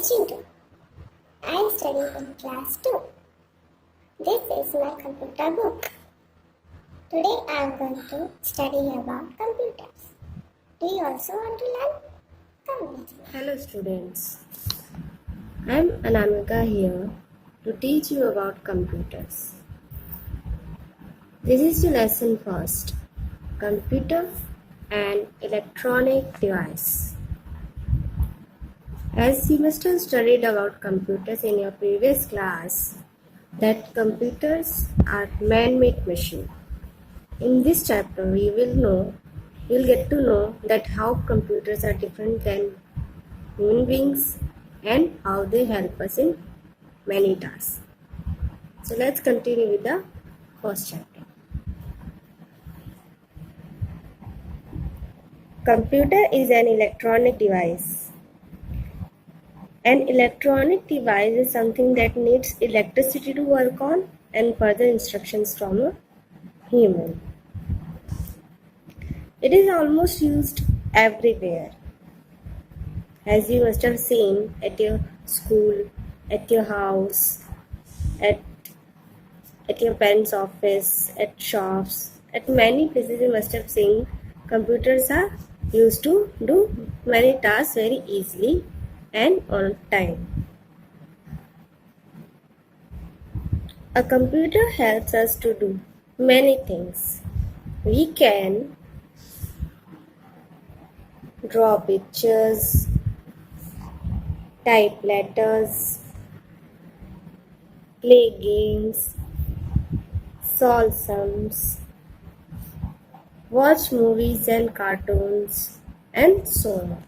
Chintu. I am studying in class 2. This is my computer book. Today I am going to study about computers. Do you also want to learn? Come with me. Hello students, I am Anamika here to teach you about computers. This is the lesson first, computer and electronic device. As you must have studied about computers in your previous class, that computers are man-made machine. In this chapter you'll get to know that how computers are different than human beings and how they help us in many tasks. So let's continue with the first chapter. Computer is an electronic device. An electronic device is something that needs electricity to work on and further instructions from a human. It is almost used everywhere. As you must have seen at your school, at your house, at your parents' office, at shops, at many places you must have seen computers are used to do many tasks very easily and on time. A computer helps us to do many things. We can draw pictures, type letters, play games, solve sums, watch movies and cartoons, and so on.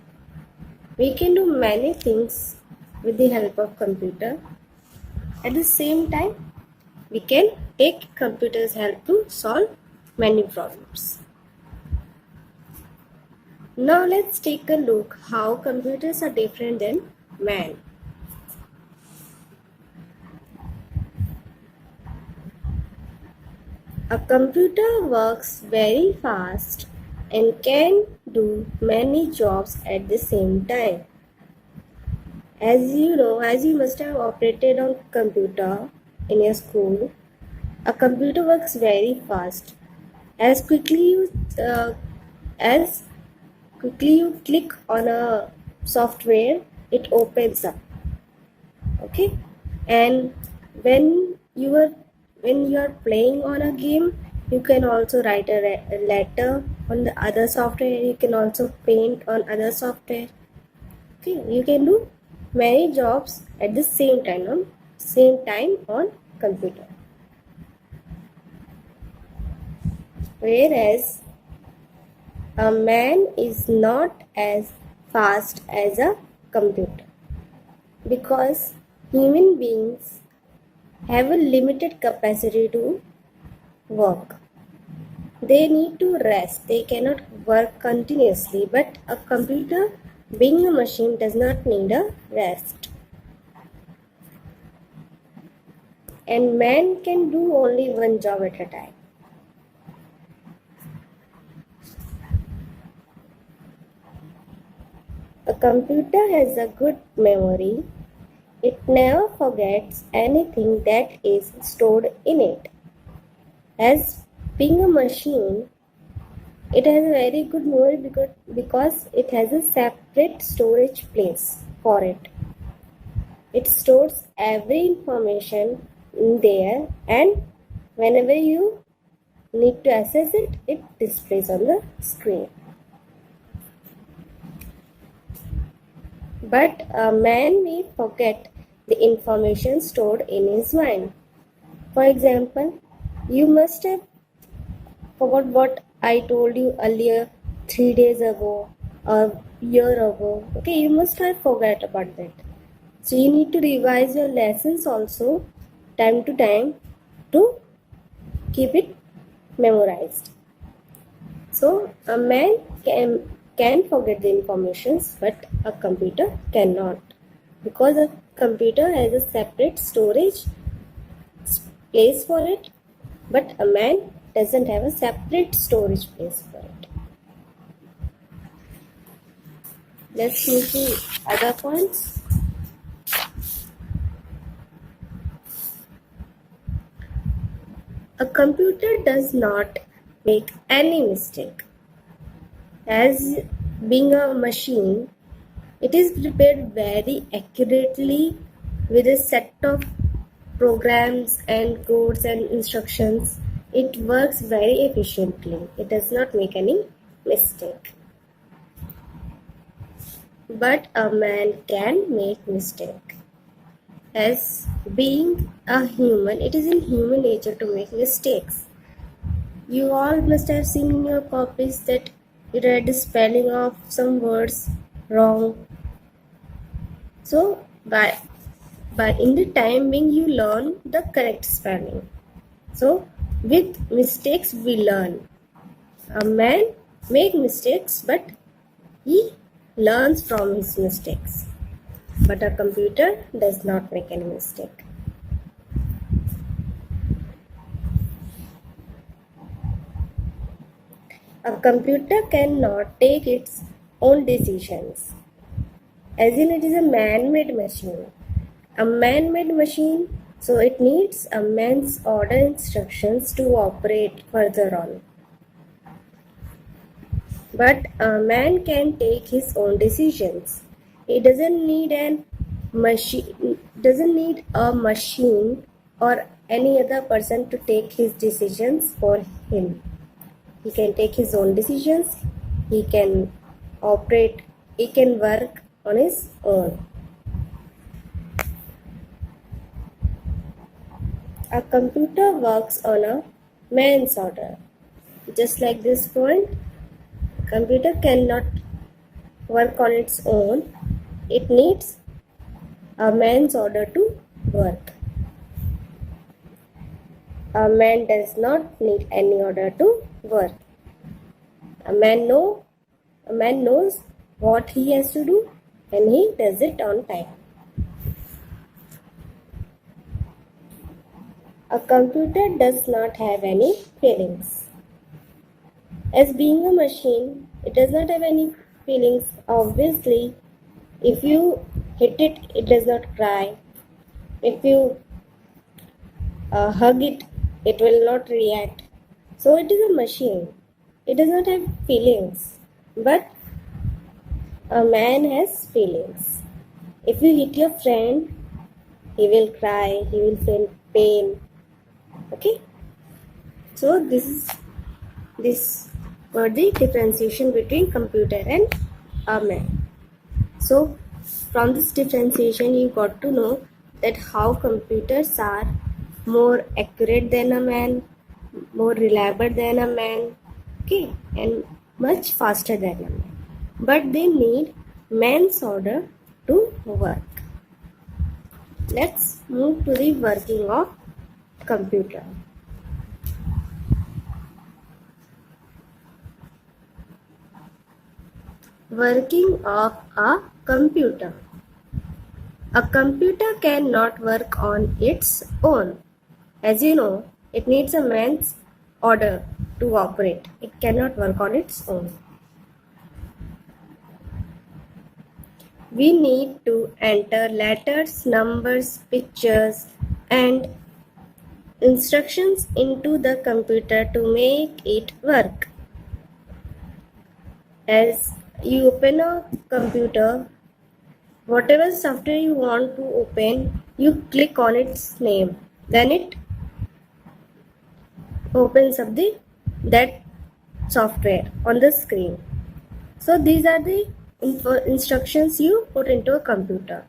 We can do many things with the help of computer. At the same time, we can take computer's help to solve many problems. Now let's take a look how computers are different than man. A computer works very fast and can do many jobs at the same time. As you must have operated on computer in your school, a computer works very fast. As quickly you click on a software, it opens up. Okay, and when you are playing on a game, you can also write a letter on the other software. You can also paint on other software. Okay, you can do many jobs at the same time on computer. Whereas a man is not as fast as a computer, because human beings have a limited capacity to work. They need to rest. They cannot work continuously, but a computer, being a machine, does not need a rest. And man can do only one job at a time. A computer has a good memory. It never forgets anything that is stored in it. As being a machine, it has a very good memory because it has a separate storage place for it. It stores every information in there, and whenever you need to access it, it displays on the screen. But a man may forget the information stored in his mind. For example, you must have forgot what I told you earlier 3 days ago or year ago. Okay, you must have forgot about that. So you need to revise your lessons also time to time to keep it memorized. So a man can forget the informations, but a computer cannot, because a computer has a separate storage place for it, but a man doesn't have a separate storage place for it. Let's move to other points. computer does not make any mistake. As being a machine, it is prepared very accurately with a set of programs and codes and instructions. It works very efficiently. It does not make any mistake. But a man can make mistake. As being a human, it is in human nature to make mistakes. You all must have seen in your copies that you read the spelling of some words wrong. So by in the time being you learn the correct spelling. So with mistakes we learn. A man make mistakes but he learns from his mistakes. But a computer does not make any mistake. A computer cannot take its own decisions. As in, it is a man-made machine. A man-made machine, so it needs a man's order instructions to operate further on. But a man can take his own decisions. He doesn't need a machine or any other person to take his decisions for him. He can take his own decisions. He can operate. He can work on his own. A computer works on a man's order. Just like this point, computer cannot work on its own. It needs a man's order to work. A man does not need any order to work. A man knows what he has to do and he does it on time. A computer does not have any feelings. As being a machine, it does not have any feelings. Obviously, if you hit it, it does not cry. If you hug it, it will not react. So it is a machine. It does not have feelings. But a man has feelings. If you hit your friend, he will cry, he will feel pain. Okay? So this for the differentiation between computer and a man. So from this differentiation you got to know that how computers are more accurate than a man, more reliable than a man, okay, and much faster than a man. But they need man's order to work. Let's move to the working of computer. Working of a computer. A computer cannot work on its own. As you know, it needs a man's order to operate. It cannot work on its own. We need to enter letters, numbers, pictures, and instructions into the computer to make it work. As you open a computer, whatever software you want to open, you click on its name. Then it opens up that software on the screen. So these are the instructions you put into a computer.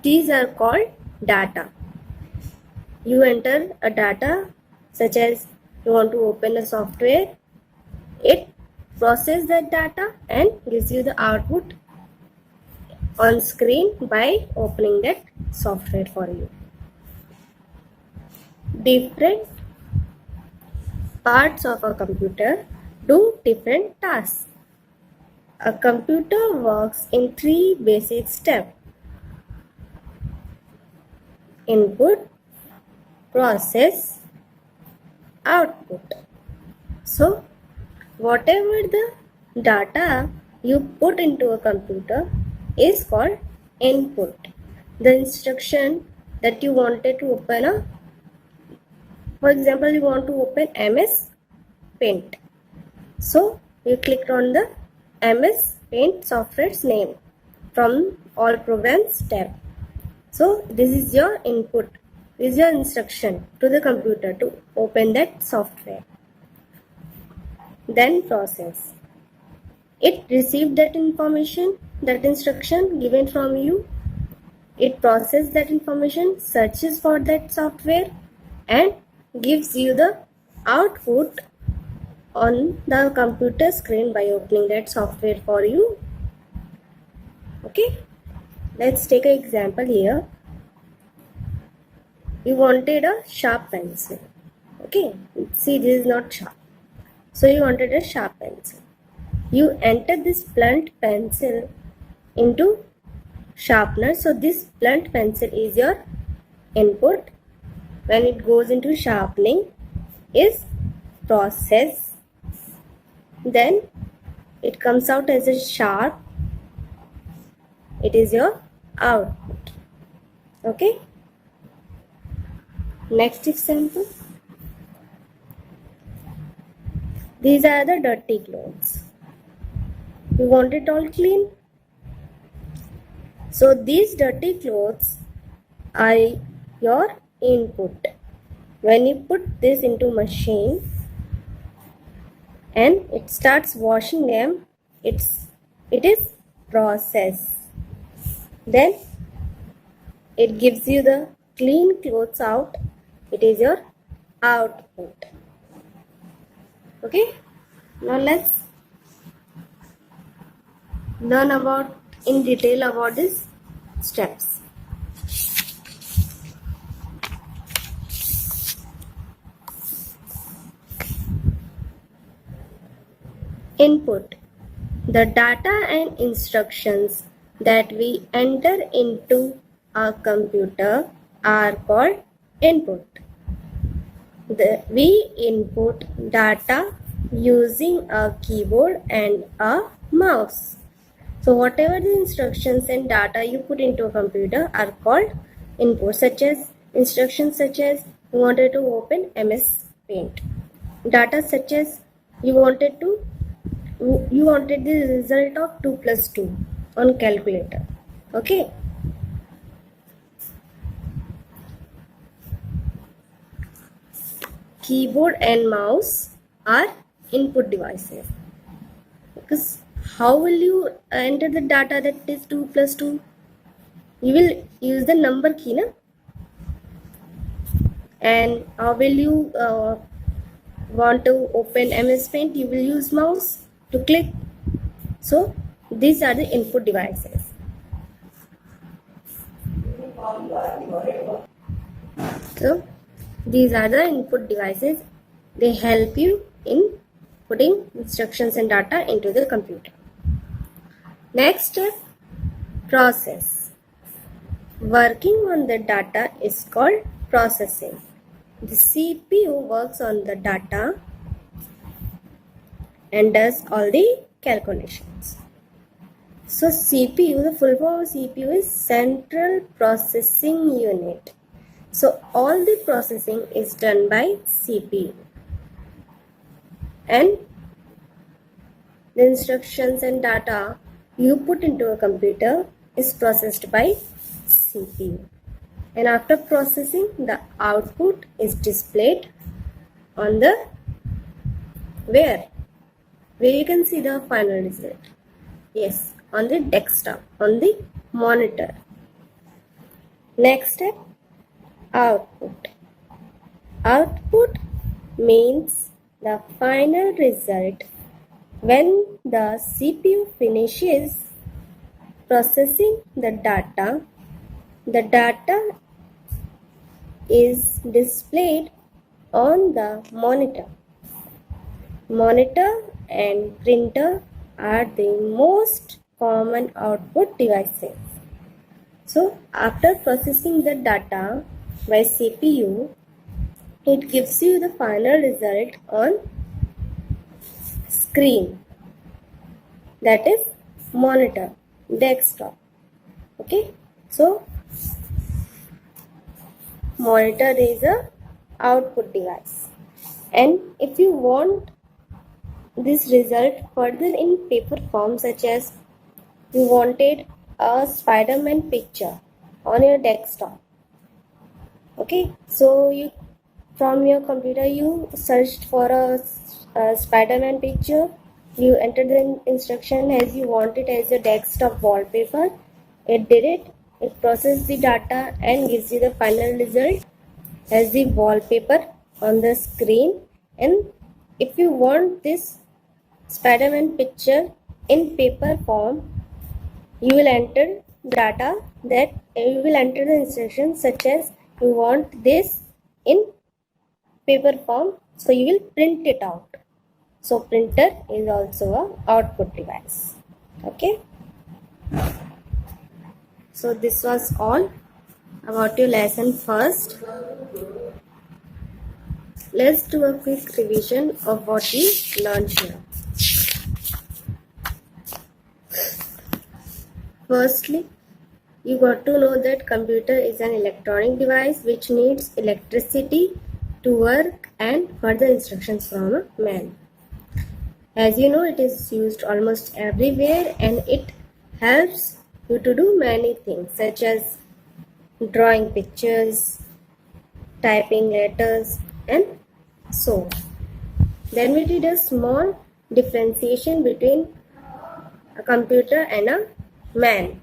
These are called data. You enter a data such as you want to open a software. It processes that data and gives you the output on screen by opening that software for you. Different parts of a computer do different tasks. A computer works in 3 basic steps: input, process, output. So whatever the data you put into a computer is called input. The instruction that you wanted to open a For example, you want to open MS Paint. So you clicked on the MS Paint software's name from All Programs tab. So this is your input. This is your instruction to the computer to open that software. Then process. It received that information, that instruction given from you. It processes that information, searches for that software and gives you the output on the computer screen by opening that software for you. Okay, let's take an example here. You wanted a sharp pencil. Okay, see, this is not sharp. So you wanted a sharp pencil. You enter this blunt pencil into sharpener. So this blunt pencil is your input. When it goes into sharpening is process. Then it comes out as a sharp. It is your output. Okay. Next example. These are the dirty clothes. You want it all clean. So these dirty clothes are your input. When you put this into machine and it starts washing them, it is process. Then it gives you the clean clothes out. It is your output. Okay, now let's learn in detail about these steps. Input. The data and instructions that we enter into a computer are called input. We input data using a keyboard and a mouse. So whatever the instructions and data you put into a computer are called input, such as instructions such as you wanted to open MS Paint. Data such as you wanted the result of 2 plus 2 on calculator. Okay. Keyboard and mouse are input devices. Because how will you enter the data that is 2 plus 2? You will use the number key, na? And how will you want to open MS Paint? You will use mouse to click. So these are the input devices. So these are the input devices. They help you in putting instructions and data into the computer. Next step, process. Working on the data is called processing. The CPU works on the data and does all the calculations. So CPU, the full form of CPU is Central Processing Unit. So all the processing is done by CPU. And the instructions and data you put into a computer is processed by CPU. And after processing, the output is displayed on the where you can see the final result. Yes, on the desktop, on the monitor. Next step, output. Output means the final result when the CPU finishes processing the data is displayed on the monitor. Monitor and printer are the most common output devices. So after processing the data by CPU, it gives you the final result on screen, that is monitor, desktop. Okay, so monitor is a output device. And if you want this result further in paper form, such as you wanted a Spider-Man picture on your desktop, okay, so you from your computer you searched for a Spider-Man picture, you entered the instruction as you want it as your desktop wallpaper. It did it, it processed the data and gives you the final result as the wallpaper on the screen. And if you want this Spider-Man picture in paper form, you will enter data that you will enter the instructions such as you want this in paper form, so you will print it out. So printer is also a output device. Okay, so this was all about your lesson. First, let's do a quick revision of what we learned here. Firstly, you got to know that computer is an electronic device which needs electricity to work and further instructions from a man. As you know, it is used almost everywhere and it helps you to do many things such as drawing pictures, typing letters, and so on. Then we did a small differentiation between a computer and a man,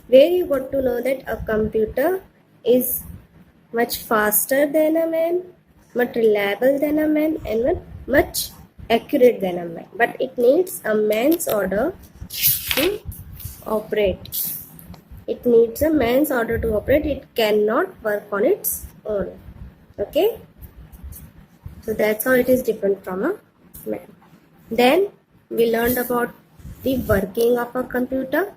where you got to know that a computer is much faster than a man, much reliable than a man, and much accurate than a man. But it needs a man's order to operate. It needs a man's order to operate. It cannot work on its own. Okay? So that's how it is different from a man. Then we learned about the working of a computer.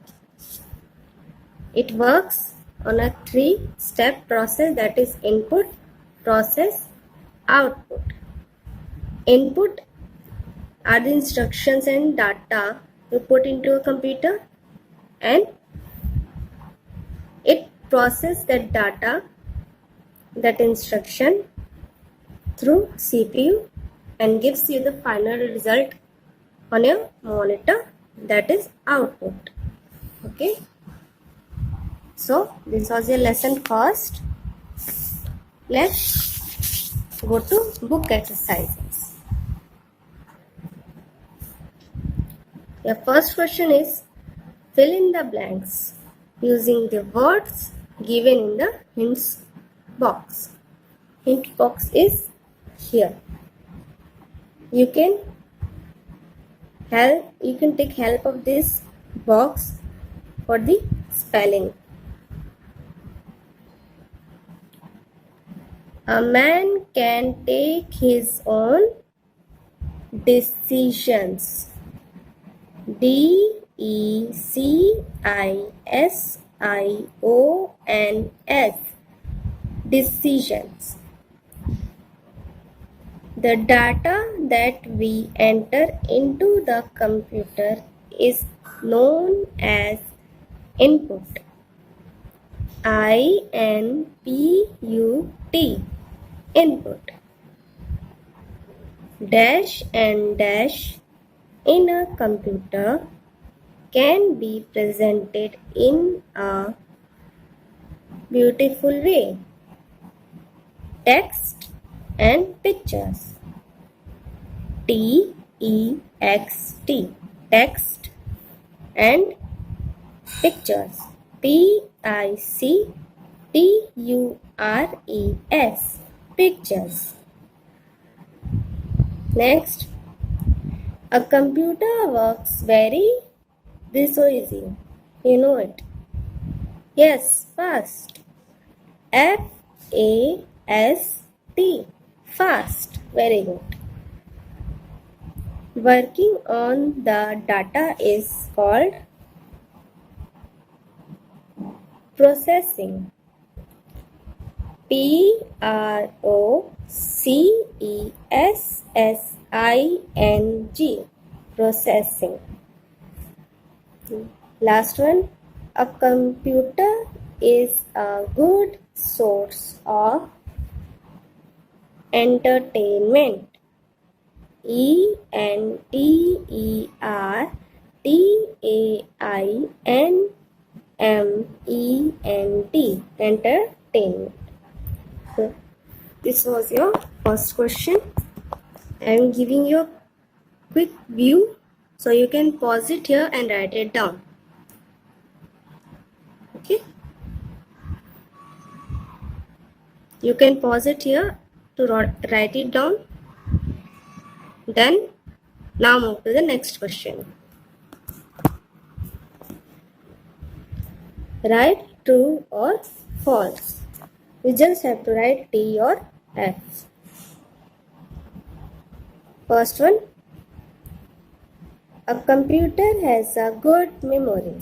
It works on a 3-step process, that is input, process, output. Input are the instructions and data you put into a computer, and it processes that data, that instruction through CPU and gives you the final result on your monitor, that is output. Okay, so this was your lesson first. Let's go to book exercises. Your first question is fill in the blanks using the words given in the hints box. Hint box is here. You can take help of this box for the spelling. A man can take his own decisions. DECISIONS. Decisions. The data that we enter into the computer is known as input. INPUT. Input. Dash and dash in a computer can be presented in a beautiful way. Text and pictures. TEXT. Text and pictures. PICTURES. Pictures. Next, a computer works this is so easy. You know it. Yes, fast. FAST. Fast. Very good. Working on the data is called processing. PROCESSING. Processing. Last one, a computer is a good source of Entertainment. Entertainment. Entertainment. So this was your first question. I am giving you a quick view, so you can pause it here and write it down. Okay, you can pause it here to write it down. Then now move to the next question. Write true or false. We just have to write T or F. First one, a computer has a good memory.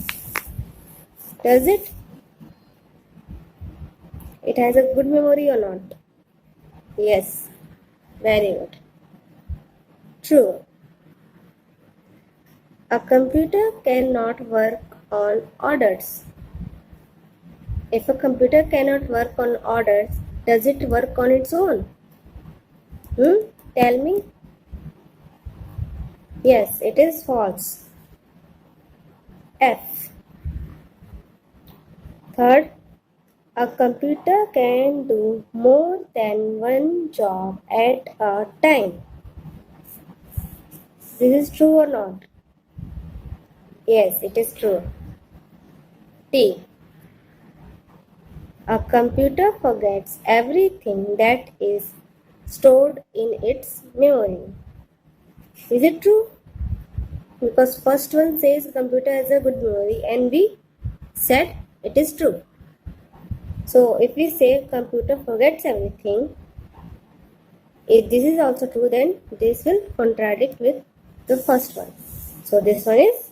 Does it? It has a good memory or not? Yes. Very good. True. A computer cannot work on orders. If a computer cannot work on orders, does it work on its own? Tell me. Yes, it is false. F. Third, a computer can do more than one job at a time. This is true or not? Yes, it is true. T. A computer forgets everything that is stored in its memory. Is it true? Because first one says computer has a good memory and we said it is true. So if we say computer forgets everything, if this is also true, then this will contradict with the first one. So this one is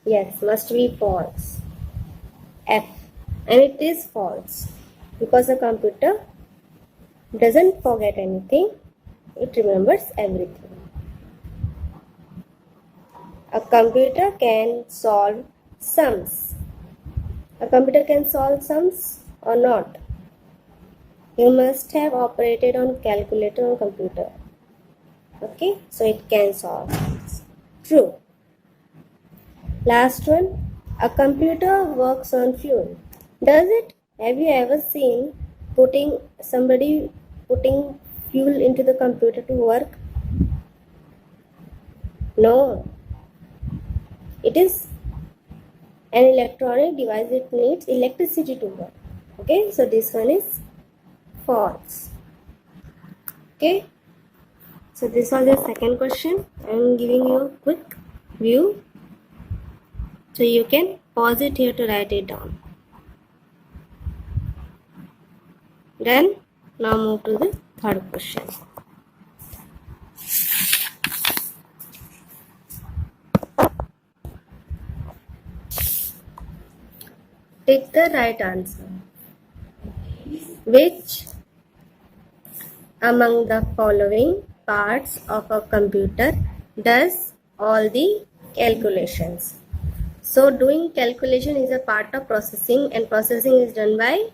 yes, must be false. F. And it is false because a computer doesn't forget anything, it remembers everything. A computer can solve sums. A computer can solve sums or not? You must have operated on calculator or computer. Okay, so it can solve sums. True. Last one. A computer works on fuel. Does it? Have you ever seen somebody putting fuel into the computer to work? No. It is an electronic device. It needs electricity to work. Okay, so this one is false. Okay, so this was the second question. I am giving you a quick view. So you can pause it here to write it down. Then now move to the third question. Take the right answer. Which among the following parts of a computer does all the calculations? So doing calculation is a part of processing, and processing is done by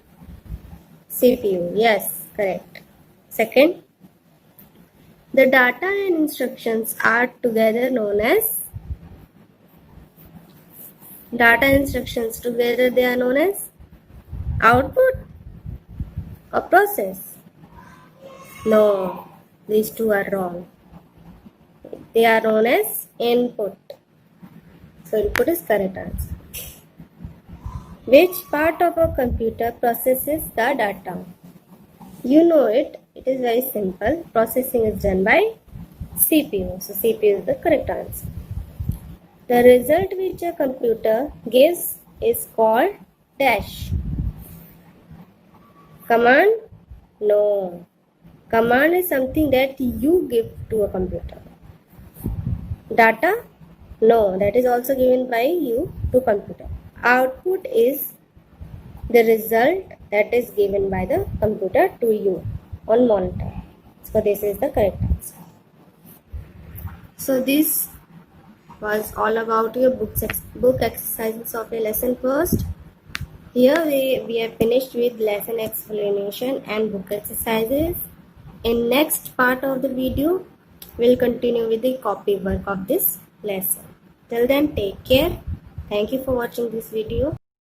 CPU. Yes, correct. Second, the data and instructions are together known as they are known as output or process. No, these two are wrong. They are known as input. So input is correct answer. Which part of a computer processes the data? You know it. It is very simple. Processing is done by CPU. So CPU is the correct answer. The result which a computer gives is called dash. Command? No. Command is something that you give to a computer. Data? No, that is also given by you to computer. Output is the result that is given by the computer to you on monitor. So this is the correct answer. So this was all about your book exercises of your lesson first. Here we have finished with lesson explanation and book exercises. In next part of the video, we'll continue with the copy work of this lesson. Till then, take care. Thank you for watching this video.